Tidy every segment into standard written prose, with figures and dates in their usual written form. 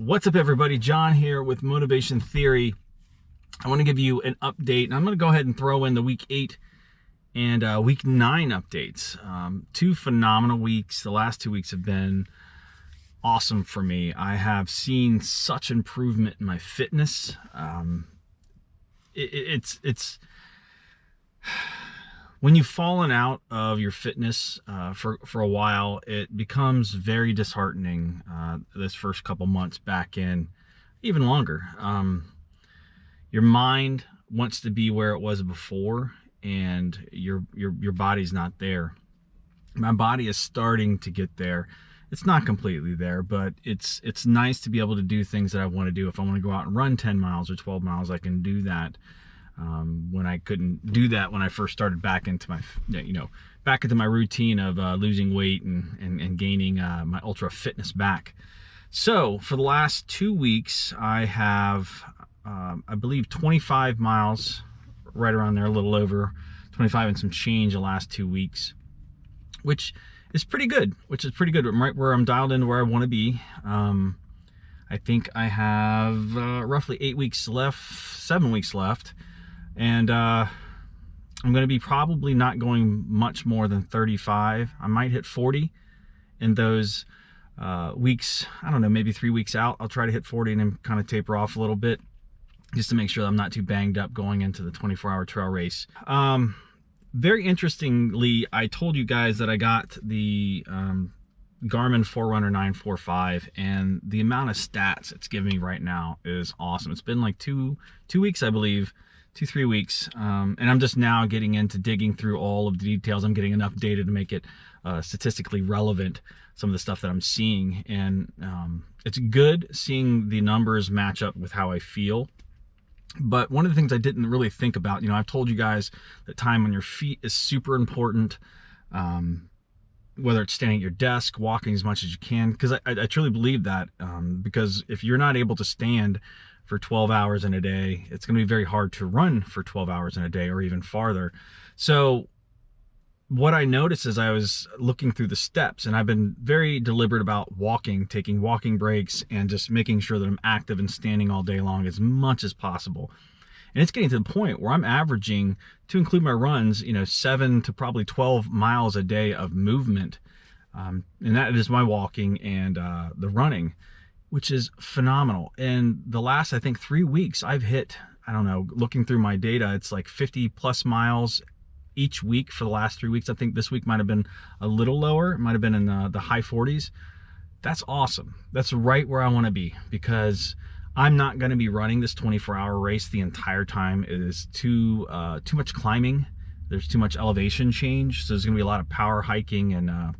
What's up, everybody? John here with Motivation Theory. I want to give you an update, and I'm going to go ahead and throw in the week 8 and week 9 updates. Two phenomenal weeks. The last 2 weeks have been awesome for me. I have seen such improvement in my fitness. It's when you've fallen out of your fitness for a while, it becomes very disheartening. This first couple months back in, even longer. Your mind wants to be where it was before, and your body's not there. My body is starting to get there. It's not completely there, but it's nice to be able to do things that I want to do. If I want to go out and run 10 miles or 12 miles, I can do that. When I couldn't do that when I first started back into my, back into my routine of losing weight and gaining my ultra fitness back. So for the last 2 weeks, I have, I believe, 25 miles, right around there, a little over 25 and some change the last 2 weeks, which is pretty good. I'm right where I'm dialed into where I want to be. I think I have roughly 8 weeks left, 7 weeks left. And I'm going to be probably not going much more than 35. I might hit 40 in those weeks. I don't know, maybe 3 weeks out. I'll try to hit 40 and then kind of taper off a little bit, just to make sure that I'm not too banged up going into the 24-hour trail race. Very interestingly, I told you guys that I got the Garmin Forerunner 945, and the amount of stats it's giving me right now is awesome. It's been like two weeks, I believe. 2-3 weeks, and I'm just now getting into digging through all of the details. I'm getting enough data to make it statistically relevant, some of the stuff that I'm seeing, and it's good seeing the numbers match up with how I feel. But one of the things I didn't really think about, I've told you guys that time on your feet is super important, whether it's standing at your desk, walking as much as you can, because I truly believe that, because if you're not able to stand for 12 hours in a day, it's going to be very hard to run for 12 hours in a day or even farther. So what I noticed as I was looking through the steps, and I've been very deliberate about walking, taking walking breaks, and just making sure that I'm active and standing all day long as much as possible. And it's getting to the point where I'm averaging, to include my runs, 7 to probably 12 miles a day of movement. And that is my walking and the running, which is phenomenal. And the last, I think, 3 weeks, I've hit, I don't know, looking through my data, it's like 50 plus miles each week for the last 3 weeks. I think this week might have been a little lower. It might have been in the high 40s. That's awesome. That's right where I want to be, because I'm not going to be running this 24-hour race the entire time. It is too much climbing. There's too much elevation change. So there's going to be a lot of power hiking and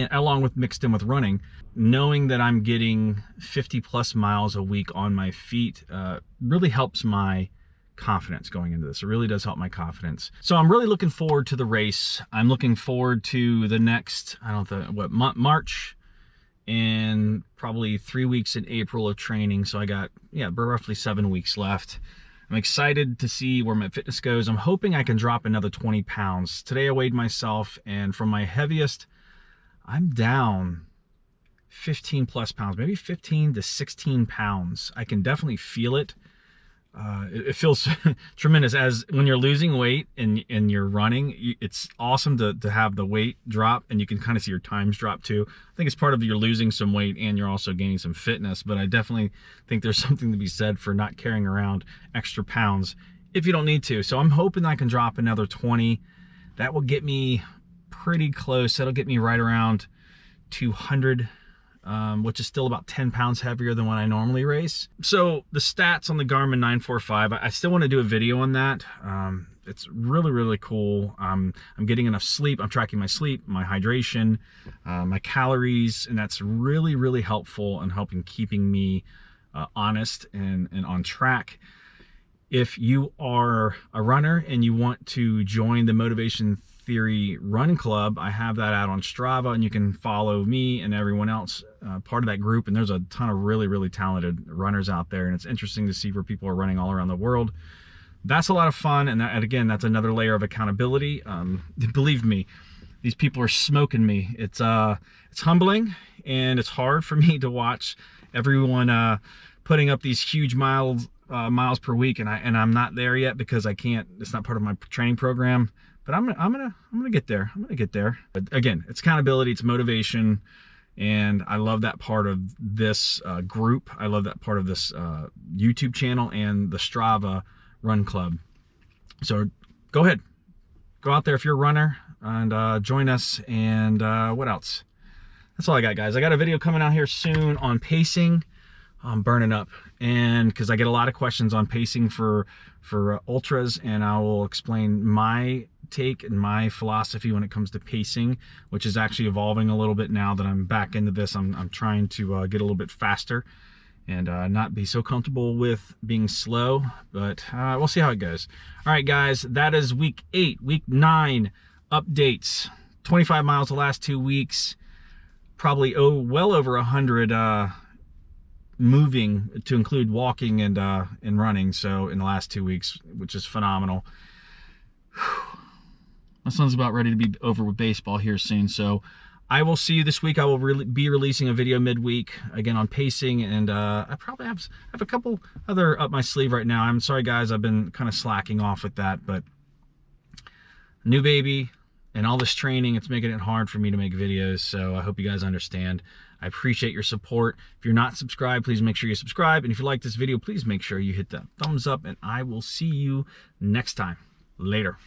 along with mixed in with running. Knowing that I'm getting 50 plus miles a week on my feet really helps my confidence going into this. It really does help my confidence. So I'm really looking forward to the race. I'm looking forward to the next, March, and probably 3 weeks in April of training. So I got, roughly 7 weeks left. I'm excited to see where my fitness goes. I'm hoping I can drop another 20 pounds. Today I weighed myself, and from my heaviest, I'm down 15 plus pounds, maybe 15 to 16 pounds. I can definitely feel it. It feels tremendous as when you're losing weight and you're running. It's awesome to have the weight drop, and you can kind of see your times drop too. I think it's part of you're losing some weight and you're also gaining some fitness, but I definitely think there's something to be said for not carrying around extra pounds if you don't need to. So I'm hoping I can drop another 20. That will get me pretty close. That'll get me right around 200, which is still about 10 pounds heavier than when I normally race. So the stats on the Garmin 945, I still want to do a video on that. It's really, really cool. I'm getting enough sleep. I'm tracking my sleep, my hydration, my calories, and that's really, really helpful in keeping me honest and on track. If you are a runner and you want to join the Motivation Theory Run Club, I have that out on Strava, and you can follow me and everyone else part of that group. And there's a ton of really, really talented runners out there, and it's interesting to see where people are running all around the world. That's a lot of fun, and again, that's another layer of accountability. Believe me, these people are smoking me. It's humbling, and it's hard for me to watch everyone putting up these huge miles per week, and I'm not there yet because I can't. It's not part of my training program. But I'm gonna get there. I'm gonna get there. But again, it's accountability, it's motivation, and I love that part of this group. I love that part of this YouTube channel and the Strava Run Club. So go ahead, go out there if you're a runner and join us. And what else? That's all I got, guys. I got a video coming out here soon on pacing. I'm burning up, and because I get a lot of questions on pacing for ultras, and I will explain my take and my philosophy when it comes to pacing, which is actually evolving a little bit now that I'm back into this. I'm trying to get a little bit faster and not be so comfortable with being slow, but we'll see how it goes. All right, guys, that is week 8. Week 9 updates. 25 miles the last 2 weeks, probably well over 100 moving, to include walking and running, so in the last 2 weeks, which is phenomenal. My son's about ready to be over with baseball here soon, so I will see you this week. I will be releasing a video midweek, again, on pacing, and I probably have a couple other up my sleeve right now. I'm sorry, guys, I've been kind of slacking off with that, but new baby and all this training, it's making it hard for me to make videos, so I hope you guys understand. I appreciate your support. If you're not subscribed, please make sure you subscribe, and if you like this video, please make sure you hit that thumbs up, and I will see you next time. Later.